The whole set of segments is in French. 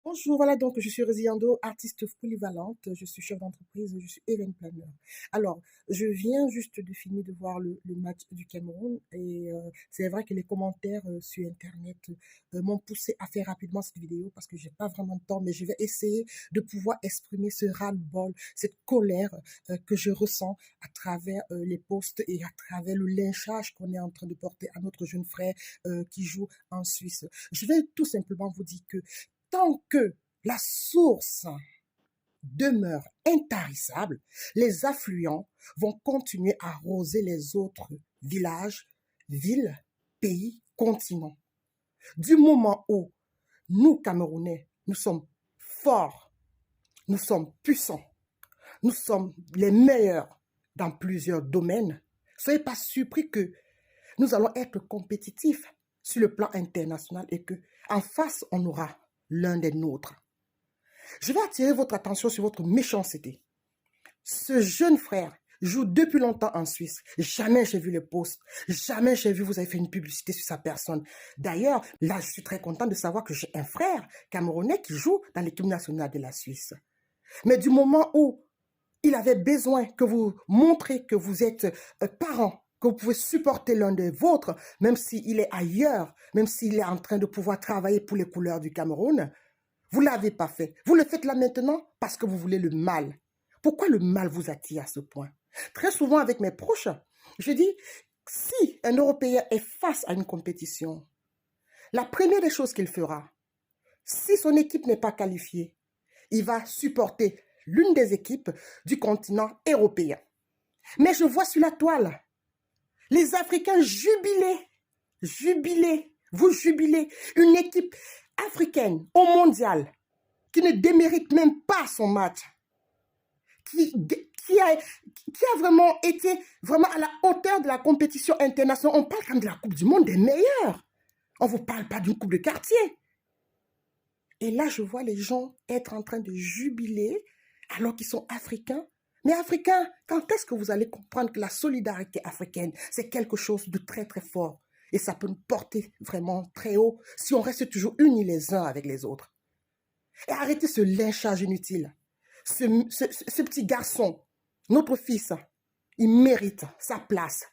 Bonjour, voilà donc je suis Rosiando, artiste polyvalente, je suis chef d'entreprise, je suis event planner. Alors, je viens juste de finir de voir le match du Cameroun et c'est vrai que les commentaires sur Internet m'ont poussé à faire rapidement cette vidéo parce que j'ai pas vraiment de temps, mais je vais essayer de pouvoir exprimer ce ras-le-bol, cette colère que je ressens à travers les posts et à travers le lynchage qu'on est en train de porter à notre jeune frère qui joue en Suisse. Je vais tout simplement vous dire que tant que la source demeure intarissable, les affluents vont continuer à arroser les autres villages, villes, pays, continents. Du moment où nous, Camerounais, nous sommes forts, nous sommes puissants, nous sommes les meilleurs dans plusieurs domaines, soyez pas surpris que nous allons être compétitifs sur le plan international et que en face, on aura l'un des nôtres. Je vais attirer votre attention sur votre méchanceté. Ce jeune frère joue depuis longtemps en Suisse. Jamais j'ai vu les posts. Jamais j'ai vu vous avez fait une publicité sur sa personne. D'ailleurs, là, je suis très content de savoir que j'ai un frère camerounais qui joue dans l'équipe nationale de la Suisse. Mais du moment où il avait besoin que vous montrez que vous êtes parent, que vous pouvez supporter l'un des vôtres, même s'il est ailleurs, même s'il est en train de pouvoir travailler pour les couleurs du Cameroun, vous ne l'avez pas fait. Vous le faites là maintenant parce que vous voulez le mal. Pourquoi le mal vous attire à ce point? Très souvent avec mes proches, je dis, si un Européen est face à une compétition, la première des choses qu'il fera, si son équipe n'est pas qualifiée, il va supporter l'une des équipes du continent européen. Mais je vois sur la toile, les Africains jubiler, vous jubilez. Une équipe africaine au mondial qui ne démérite même pas son match, qui a vraiment été vraiment à la hauteur de la compétition internationale. On parle quand même de la Coupe du Monde des meilleurs. On ne vous parle pas d'une coupe de quartier. Et là, je vois les gens être en train de jubiler alors qu'ils sont africains. Mais africains, quand est-ce que vous allez comprendre que la solidarité africaine, c'est quelque chose de très, très fort? Et ça peut nous porter vraiment très haut si on reste toujours unis les uns avec les autres. Et arrêtez ce lynchage inutile. Ce petit garçon, notre fils, il mérite sa place.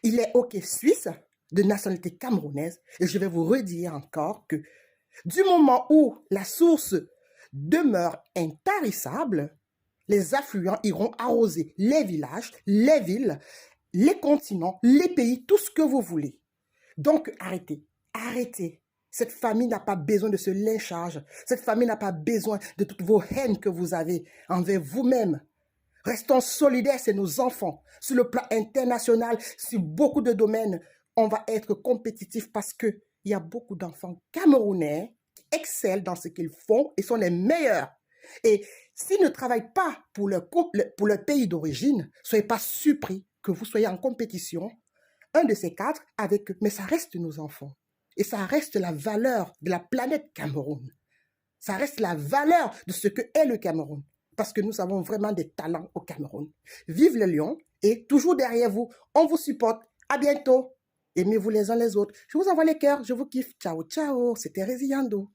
Il est hockey suisse, de nationalité camerounaise. Et je vais vous redire encore que du moment où la source demeure intarissable, les affluents iront arroser les villages, les villes, les continents, les pays, tout ce que vous voulez. Donc, arrêtez. Cette famille n'a pas besoin de ce lynchage. Cette famille n'a pas besoin de toutes vos haines que vous avez envers vous-même. Restons solidaires, c'est nos enfants. Sur le plan international, sur beaucoup de domaines, on va être compétitifs parce qu'il y a beaucoup d'enfants camerounais qui excellent dans ce qu'ils font et sont les meilleurs. Et s'ils ne travaillent pas pour leur pays d'origine, soyez pas surpris que vous soyez en compétition, un de ces quatre avec eux. Mais ça reste nos enfants. Et ça reste la valeur de la planète Cameroun. Ça reste la valeur de ce que est le Cameroun. Parce que nous avons vraiment des talents au Cameroun. Vive le lion et toujours derrière vous, on vous supporte. À bientôt. Aimez-vous les uns les autres. Je vous envoie les cœurs, je vous kiffe. Ciao, ciao. C'était Resiando.